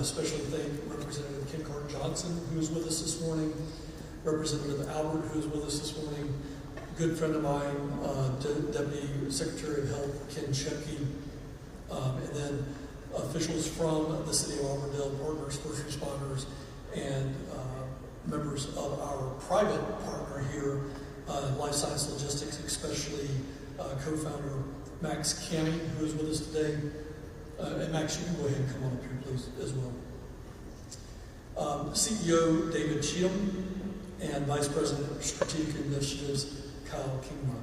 especially thank Representative Ken Johnson, who is with us this morning, Representative Albert, who is with us this morning, a good friend of mine, Deputy Secretary of Health, Ken Shepke, and then officials from the city of Auburndale, partners, first responders, and members of our private partner here, Life Science Logistics, especially co-founder Max Canny, who is with us today. And Max, you can go ahead and come on up here, please, as well. CEO David Cheatham and Vice President of Strategic Initiatives, Kyle Kingmeyer.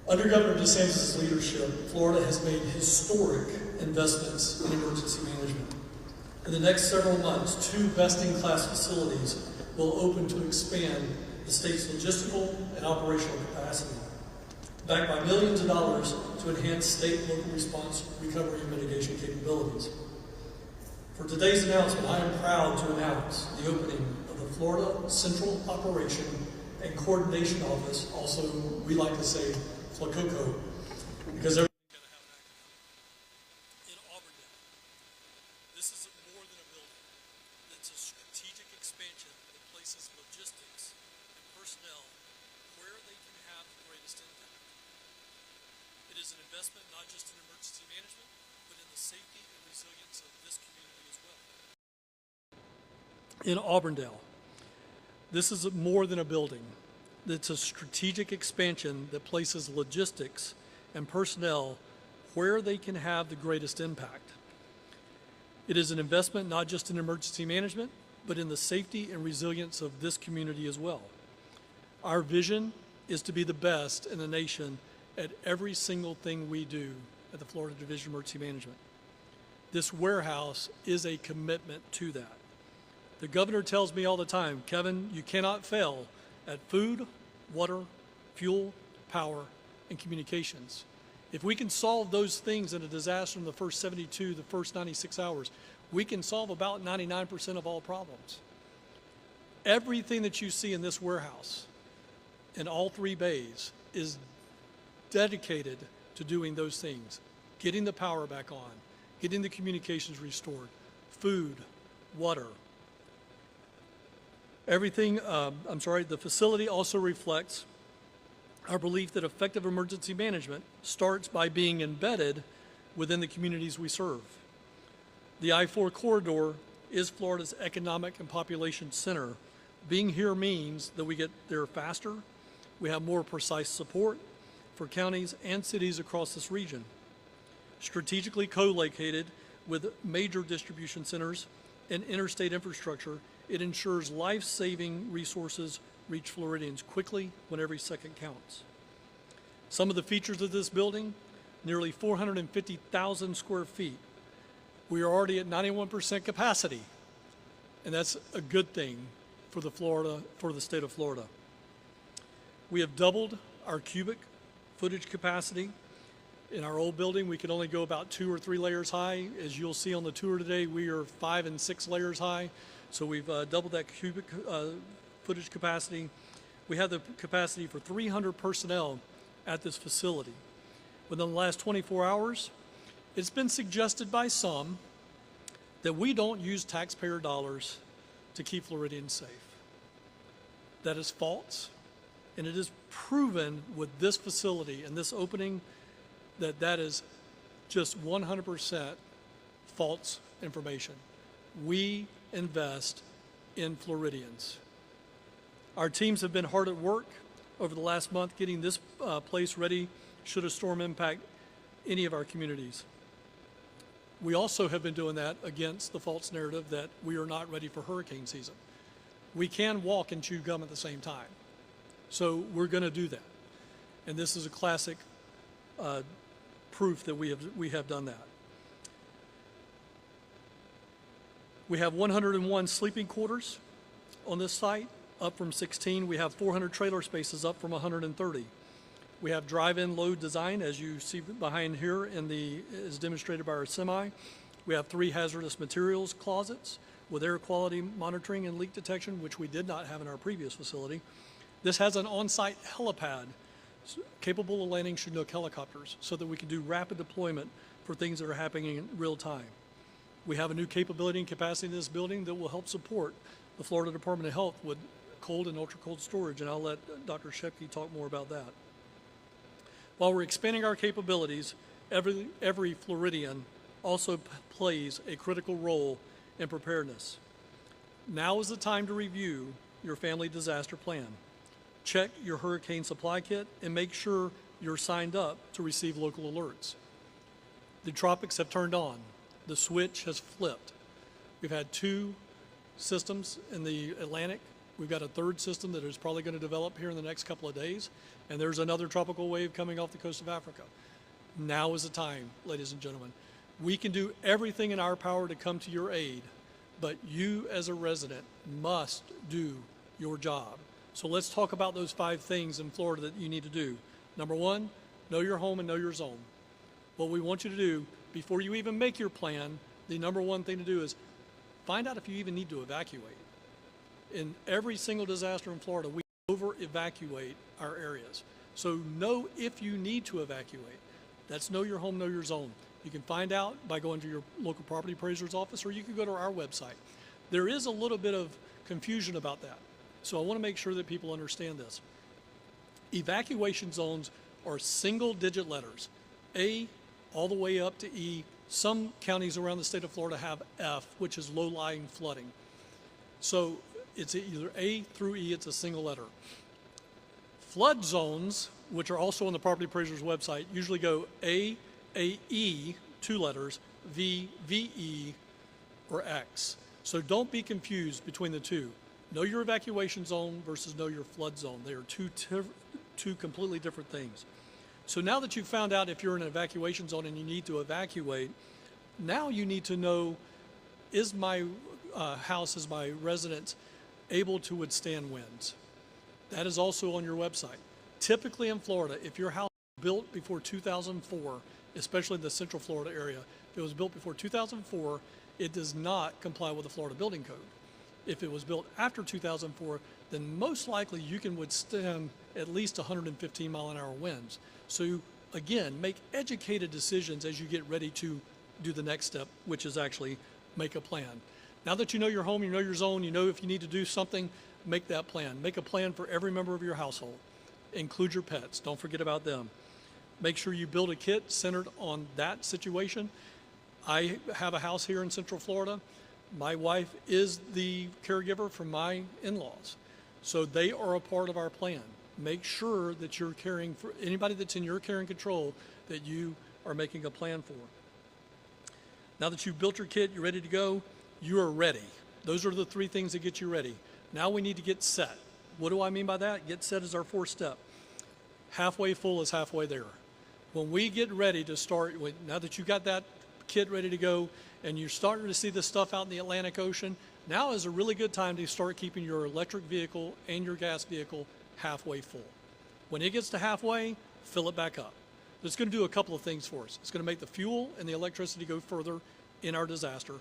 Under Governor DeSantis' leadership, Florida has made historic investments in emergency management. In the next several months, 2 best-in-class facilities will open to expand the state's logistical and operational capacity, backed by millions of dollars to enhance state and local response, recovery, and mitigation capabilities. For today's announcement, I am proud to announce the opening of the Florida Central Operation and Coordination Office, also we like to say FLACOCO, because everything's going to have an acronym, in Auburndale. This is more than a building. It's a strategic expansion that places logistics and personnel where they can have the greatest impact. It is an investment not just in emergency management, but in the safety and resilience of this community as well. In Auburndale, this is more than a building. It's a strategic expansion that places logistics and personnel where they can have the greatest impact. It is an investment not just in emergency management, but in the safety and resilience of this community as well. Our vision is to be the best in the nation at every single thing we do at the Florida Division of Emergency Management. This warehouse is a commitment to that. The governor tells me all the time, Kevin, you cannot fail at food, water, fuel, power, and communications. If we can solve those things in a disaster in the first 72, the first 96 hours, we can solve about 99% of all problems. Everything that you see in this warehouse, in all 3 bays, is dedicated to doing those things. Getting the power back on, getting the communications restored, food, water. The facility also reflects our belief that effective emergency management starts by being embedded within the communities we serve. The I-4 corridor is Florida's economic and population center. Being here means that we get there faster, we have more precise support for counties and cities across this region. Strategically co-located with major distribution centers and interstate infrastructure, it ensures life-saving resources reach Floridians quickly when every second counts. Some of the features of this building, nearly 450,000 square feet. We are already at 91% capacity, and that's a good thing for the state of Florida. We have doubled our cubic footage capacity. In our old building, we could only go about 2 or 3 layers high. As you'll see on the tour today, we are 5 and 6 layers high. So we've doubled that cubic footage capacity. We have the capacity for 300 personnel at this facility. Within the last 24 hours, it's been suggested by some that we don't use taxpayer dollars to keep Floridians safe. That is false, and it is proven with this facility and this opening that is just 100% false information. We invest in Floridians. Our teams have been hard at work over the last month getting this place ready should a storm impact any of our communities. We also have been doing that against the false narrative that we are not ready for hurricane season. We can walk and chew gum at the same time. So we're going to do that. And this is a classic proof that we have done that. We have 101 sleeping quarters on this site, up from 16. We have 400 trailer spaces, up from 130. We have drive-in load design, as you see behind here, is demonstrated by our semi. We have 3 hazardous materials closets with air quality monitoring and leak detection, which we did not have in our previous facility. This has an on-site helipad capable of landing Chinook helicopters so that we can do rapid deployment for things that are happening in real time. We have a new capability and capacity in this building that will help support the Florida Department of Health with cold and ultra-cold storage, and I'll let Dr. Shepke talk more about that. While we're expanding our capabilities, every Floridian also plays a critical role in preparedness. Now is the time to review your family disaster plan. Check your hurricane supply kit and make sure you're signed up to receive local alerts. The tropics have turned on. The switch has flipped. We've had 2 systems in the Atlantic. We've got a 3rd system that is probably going to develop here in the next couple of days. And there's another tropical wave coming off the coast of Africa. Now is the time, ladies and gentlemen. We can do everything in our power to come to your aid, but you as a resident must do your job. So let's talk about those 5 things in Florida that you need to do. Number 1, know your home and know your zone. What we want you to do before you even make your plan, the number 1 thing to do is find out if you even need to evacuate. In every single disaster in Florida, we over-evacuate our areas. So know if you need to evacuate. That's know your home, know your zone. You can find out by going to your local property appraiser's office, or you can go to our website. There is a little bit of confusion about that. So I want to make sure that people understand this. Evacuation zones are single-digit letters, A all the way up to E. Some counties around the state of Florida have F, which is low-lying flooding. So it's either A through E, it's a single letter. Flood zones, which are also on the property appraiser's website, usually go A, AE, 2 letters, V, VE, or X. So don't be confused between the 2. Know your evacuation zone versus know your flood zone. They are two completely different things. So now that you've found out if you're in an evacuation zone and you need to evacuate, now you need to know, is my house, is my residence able to withstand winds? That is also on your website. Typically in Florida, if your house was built before 2004, especially in the Central Florida area, if it was built before 2004, it does not comply with the Florida Building Code. If it was built after 2004, then most likely you can withstand at least 115 mile an hour winds. So again, make educated decisions as you get ready to do the next step, which is actually make a plan. Now that you know your home, you know your zone, you know if you need to do something, make that plan. Make a plan for every member of your household. Include your pets. Don't forget about them. Make sure you build a kit centered on that situation. I have a house here in Central Florida. My wife is the caregiver for my in-laws. So they are a part of our plan. Make sure that you're caring for anybody that's in your care and control, that you are making a plan for. Now that you've built your kit, you're ready to go, you are ready. Those are the 3 things that get you ready. Now we need to get set. What do I mean by that? Get set is our 4th step. Halfway full is halfway there. When we get ready to start, now that you got that kit ready to go and you're starting to see this stuff out in the Atlantic Ocean, now is a really good time to start keeping your electric vehicle and your gas vehicle halfway full. When it gets to halfway, fill it back up. It's going to do a couple of things for us. It's going to make the fuel and the electricity go further in our disaster,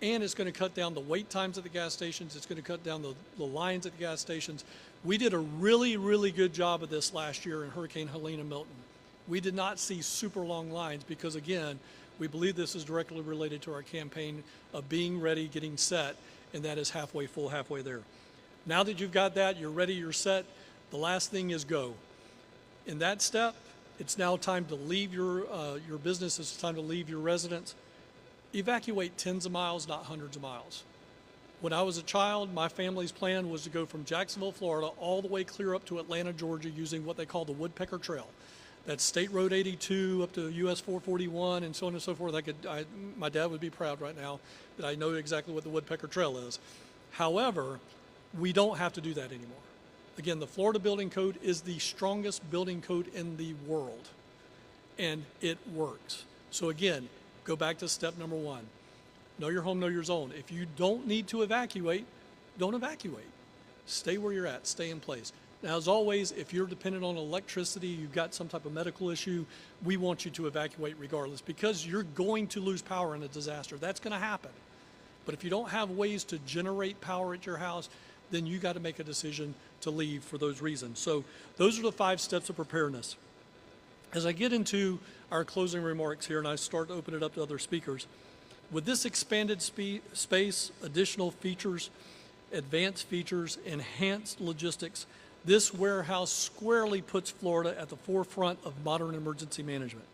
and it's going to cut down the wait times at the gas stations. It's going to cut down the lines at the gas stations. We did a really, really good job of this last year in Hurricane Helene and Milton. We did not see super long lines because, again, we believe this is directly related to our campaign of being ready, getting set, and that is halfway full, halfway there. Now that you've got that, you're ready, you're set, the last thing is go. In that step, it's now time to leave your business. It's time to leave your residence. Evacuate tens of miles, not hundreds of miles. When I was a child, my family's plan was to go from Jacksonville, Florida, all the way clear up to Atlanta, Georgia, using what they call the Woodpecker Trail. That's State Road 82 up to US 441 and so on and so forth. My dad would be proud right now that I know exactly what the Woodpecker Trail is. However, we don't have to do that anymore. Again, the Florida Building Code is the strongest building code in the world, and it works. So again, go back to step number 1. Know your home, know your zone. If you don't need to evacuate, don't evacuate. Stay where you're at, stay in place. Now, as always, if you're dependent on electricity, you've got some type of medical issue, we want you to evacuate regardless, because you're going to lose power in a disaster. That's going to happen. But if you don't have ways to generate power at your house, then you got to make a decision to leave for those reasons. So those are the 5 steps of preparedness. As I get into our closing remarks here and I start to open it up to other speakers, With this expanded space, additional features, advanced features, enhanced logistics, this warehouse squarely puts Florida at the forefront of modern emergency management.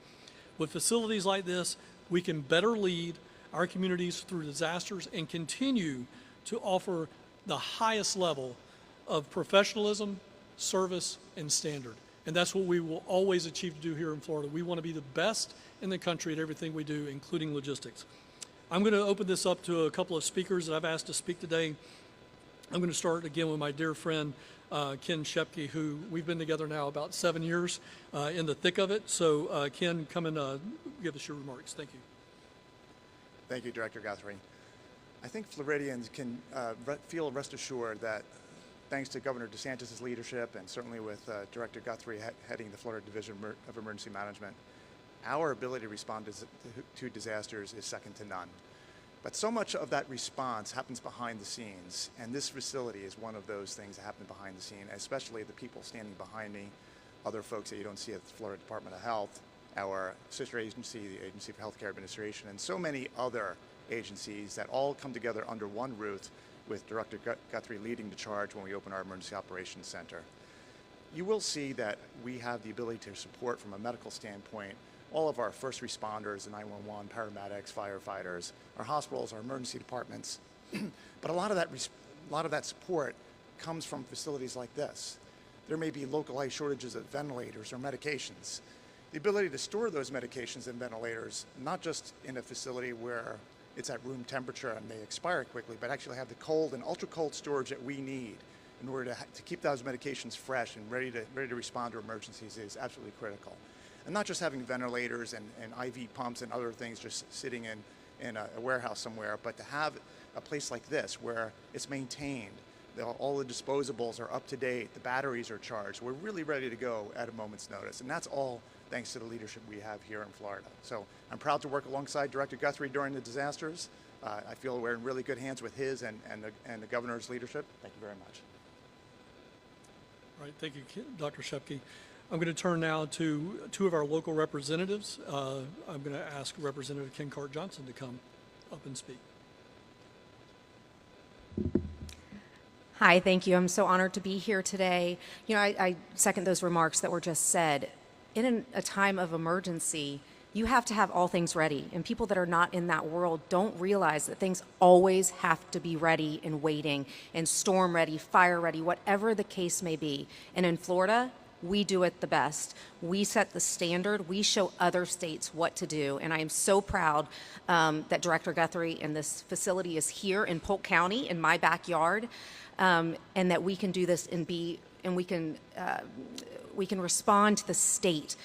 With facilities like this, we can better lead our communities through disasters and continue to offer the highest level of professionalism, service, and standard. And that's what we will always achieve to do here in Florida. We want to be the best in the country at everything we do, including logistics. I'm going to open this up to a couple of speakers that I've asked to speak today. I'm going to start again with my dear friend, Ken Shepke, who we've been together now about 7 years in the thick of it. So Ken, come and give us your remarks. Thank you. Thank you, Director Guthrie. I think Floridians can feel rest assured that thanks to Governor DeSantis' leadership and certainly with Director Guthrie heading the Florida Division of Emergency Management, our ability to respond to disasters is second to none. But so much of that response happens behind the scenes, and this facility is one of those things that happen behind the scene, especially the people standing behind me, other folks that you don't see at the Florida Department of Health, our sister agency, the Agency for Healthcare Administration, and so many other agencies that all come together under one roof with Director Guthrie leading the charge when we open our Emergency Operations Center. You will see that we have the ability to support from a medical standpoint all of our first responders, the 911, paramedics, firefighters, our hospitals, our emergency departments. But a lot of that support comes from facilities like this. There may be localized shortages of ventilators or medications. The ability to store those medications and ventilators, not just in a facility where it's at room temperature and they expire quickly, but actually have the cold and ultra cold storage that we need in order to keep those medications fresh and ready to respond to emergencies is absolutely critical. And not just having ventilators and IV pumps and other things just sitting in a warehouse somewhere, but to have a place like this where it's maintained, all the disposables are up to date, the batteries are charged, we're really ready to go at a moment's notice. And that's all thanks to the leadership we have here in Florida. So I'm proud to work alongside Director Guthrie during the disasters. I feel we're in really good hands with his and the governor's leadership. Thank you very much. All right, thank you, Dr. Shepke. I'm going to turn now to two of our local representatives. I'm going to ask Representative Ken Johnson to come up and speak. Hi, thank you. I'm so honored to be here today. You know, I second those remarks that were just said. In a time of emergency, you have to have all things ready. And people that are not in that world don't realize that things always have to be ready and waiting and storm ready, fire ready, whatever the case may be. And in Florida, we do it the best. We set the standard. We show other states what to do. And I am so proud that Director Guthrie and this facility is here in Polk County, in my backyard, and that we can do this and we can respond to the state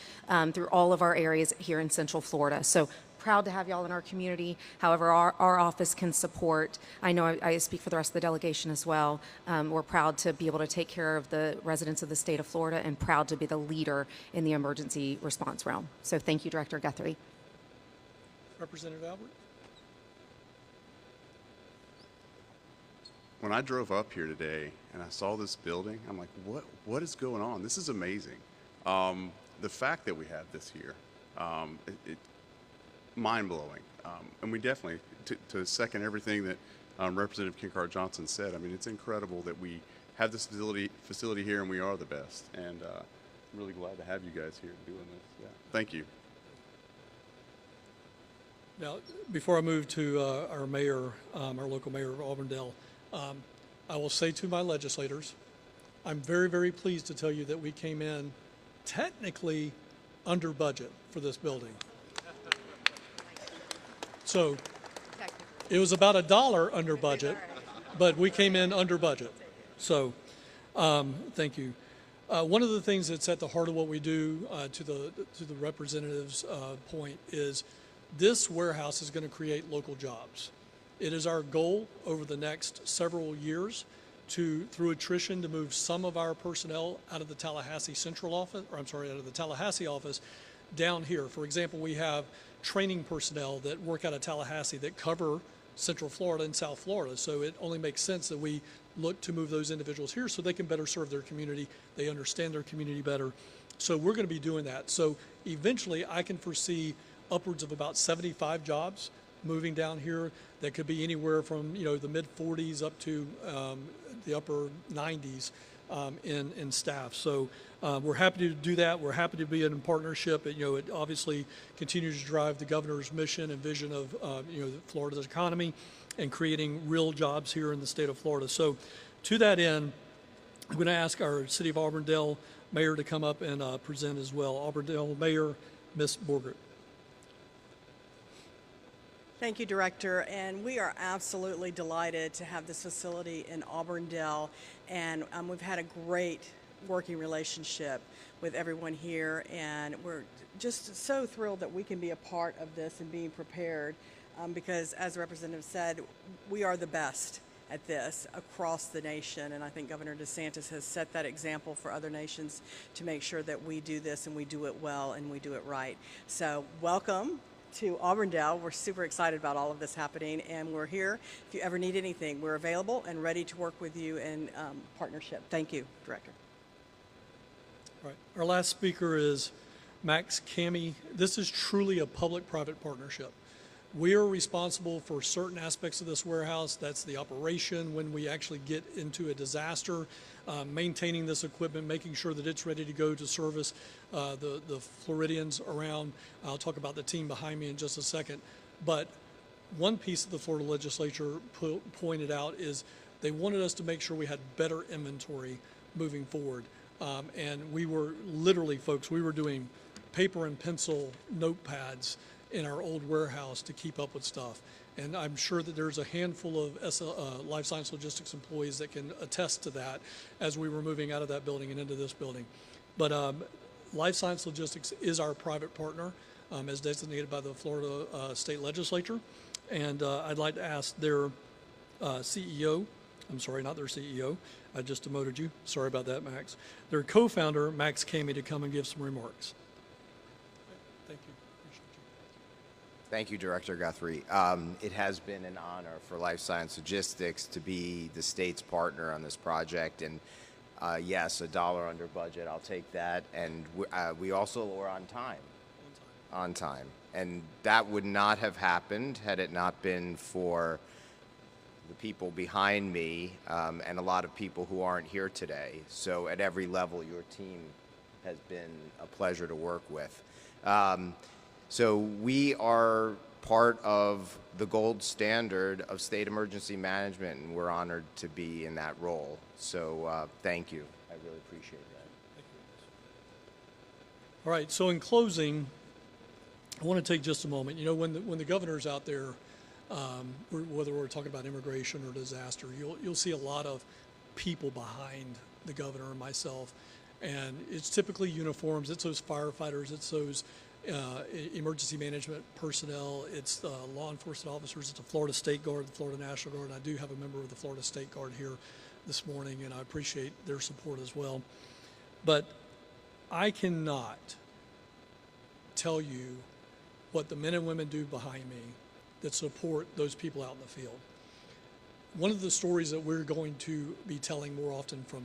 through all of our areas here in Central Florida. So proud to have y'all in our community. However, our office can support. I know I speak for the rest of the delegation as well. We're proud to be able to take care of the residents of the state of Florida and proud to be the leader in the emergency response realm. So thank you, Director Guthrie. Representative Albert. When I drove up here today and I saw this building, I'm like, what is going on? This is amazing. The fact that we have this here, it mind-blowing. And we definitely, to second everything that Representative Ken Johnson said, I mean, it's incredible that we have this facility here and we are the best. And I'm really glad to have you guys here doing this. Yeah. Thank you. Now, before I move to our mayor, our local mayor of Auburndale, I will say to my legislators, I'm very, very pleased to tell you that we came in technically under budget for this building. So it was about $1 under budget, but we came in under budget. So thank you. One of the things that's at the heart of what we do, to the representative's point, is this warehouse is going to create local jobs. It is our goal over the next several years through attrition, to move some of our personnel out of the Tallahassee central office, or I'm sorry, out of the Tallahassee office down here. For example, we have training personnel that work out of Tallahassee that cover Central Florida and South Florida. So it only makes sense that we look to move those individuals here so they can better serve their community. They understand their community better. So we're going to be doing that. So eventually I can foresee upwards of about 75 jobs moving down here that could be anywhere from, the mid 40s up to the upper 90s in staff. So we're happy to do that. We're happy to be in partnership. It obviously continues to drive the governor's mission and vision of Florida's economy and creating real jobs here in the state of Florida. So to that end, I'm going to ask our City of Auburndale Mayor to come up and present as well. Auburndale Mayor, Ms. Borgert. Thank you, Director, and we are absolutely delighted to have this facility in Auburndale, and we've had a great working relationship with everyone here, and we're just so thrilled that we can be a part of this and being prepared because, as the Representative said, we are the best at this across the nation, and I think Governor DeSantis has set that example for other nations to make sure that we do this and we do it well and we do it right. So welcome to Auburndale. We're super excited about all of this happening, and we're here. If you ever need anything, we're available and ready to work with you in partnership. Thank you, Director. All right. Our last speaker is Max Cami. This is truly a public-private partnership. We are responsible for certain aspects of this warehouse. That's the operation when we actually get into a disaster, maintaining this equipment, making sure that it's ready to go to service the Floridians around. I'll talk about the team behind me in just a second. But one piece that the Florida legislature pointed out is they wanted us to make sure we had better inventory moving forward. And we were literally, folks, we were doing paper and pencil notepads in our old warehouse to keep up with stuff. And I'm sure that there's a handful of Life Science Logistics employees that can attest to that as we were moving out of that building and into this building. But Life Science Logistics is our private partner as designated by the Florida State Legislature. And I'd like to ask their CEO, I'm sorry, not their CEO, I just demoted you. Sorry about that, Max. Their co-founder, Max Cami, to come and give some remarks. Thank you. Thank you, Director Guthrie. It has been an honor for Life Science Logistics to be the state's partner on this project. And yes, $1 under budget, I'll take that. And we also were on time. On time. And that would not have happened had it not been for the people behind me and a lot of people who aren't here today. So at every level, your team has been a pleasure to work with. So we are part of the gold standard of state emergency management, and we're honored to be in that role. So thank you. I really appreciate that. Thank you. All right, so in closing, I want to take just a moment. You know, when the governor's out there, whether we're talking about immigration or disaster, you'll see a lot of people behind the governor and myself, and it's typically uniforms. It's those firefighters. It's those emergency management personnel. It's law enforcement officers. It's the Florida State Guard, the Florida National Guard. And I do have a member of the Florida State Guard here this morning, and I appreciate their support as well. But I cannot tell you what the men and women do behind me that support those people out in the field. One of the stories that we're going to be telling more often from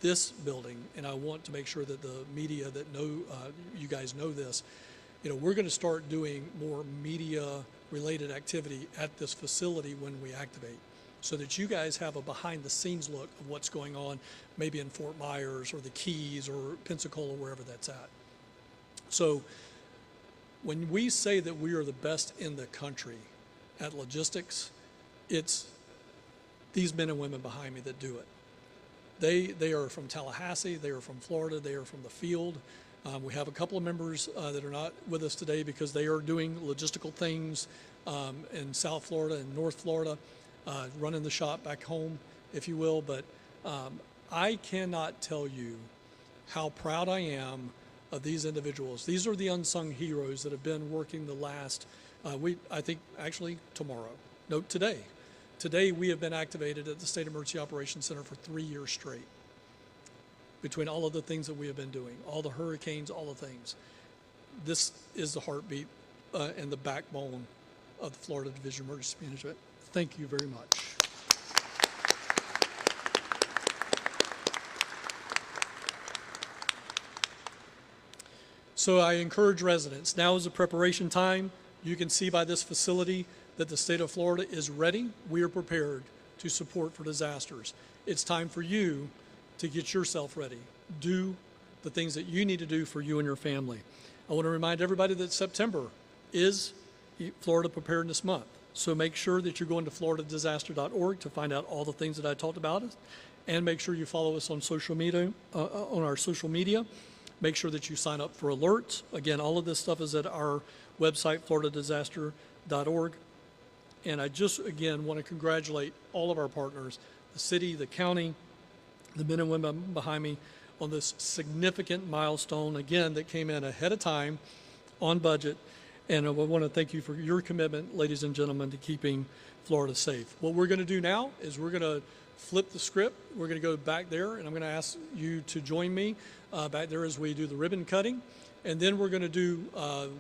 this building, and I want to make sure that the media that know, you guys know this, you know, we're going to start doing more media-related activity at this facility when we activate, so that you guys have a behind-the-scenes look of what's going on, maybe in Fort Myers or the Keys or Pensacola, wherever that's at. So when we say that we are the best in the country at logistics, it's these men and women behind me that do it. They are from Tallahassee, they are from Florida, they are from the field. We have a couple of members that are not with us today because they are doing logistical things in South Florida and North Florida, running the shop back home, if you will. But I cannot tell you how proud I am of these individuals. These are the unsung heroes that have been working the last, I think actually tomorrow, no, today. Today we have been activated at the State Emergency Operations Center for 3 years straight. Between all of the things that we have been doing, all the hurricanes, all the things. This is the heartbeat and the backbone of the Florida Division of Emergency Management. Thank you very much. So I encourage residents, now is the preparation time. You can see by this facility that the state of Florida is ready. We are prepared to support for disasters. It's time for you to get yourself ready. Do the things that you need to do for you and your family. I want to remind everybody that September is Florida Preparedness Month. So make sure that you're going to floridadisaster.org to find out all the things that I talked about, and make sure you follow us on social media, on our social media. Make sure that you sign up for alerts. Again, all of this stuff is at our website, floridadisaster.org. And I just, again, want to congratulate all of our partners, the city, the county, the men and women behind me, on this significant milestone, again, that came in ahead of time, on budget. And I want to thank you for your commitment, ladies and gentlemen, to keeping Florida safe. What we're going to do now is we're going to flip the script. We're going to go back there, and I'm going to ask you to join me back there as we do the ribbon cutting. And then we're going to do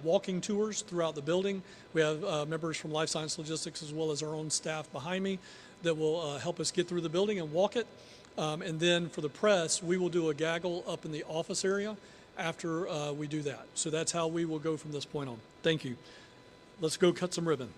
walking tours throughout the building. We have members from Life Science Logistics as well as our own staff behind me that will help us get through the building and walk it. And then for the press, we will do a gaggle up in the office area after we do that. So that's how we will go from this point on. Thank you. Let's go cut some ribbon.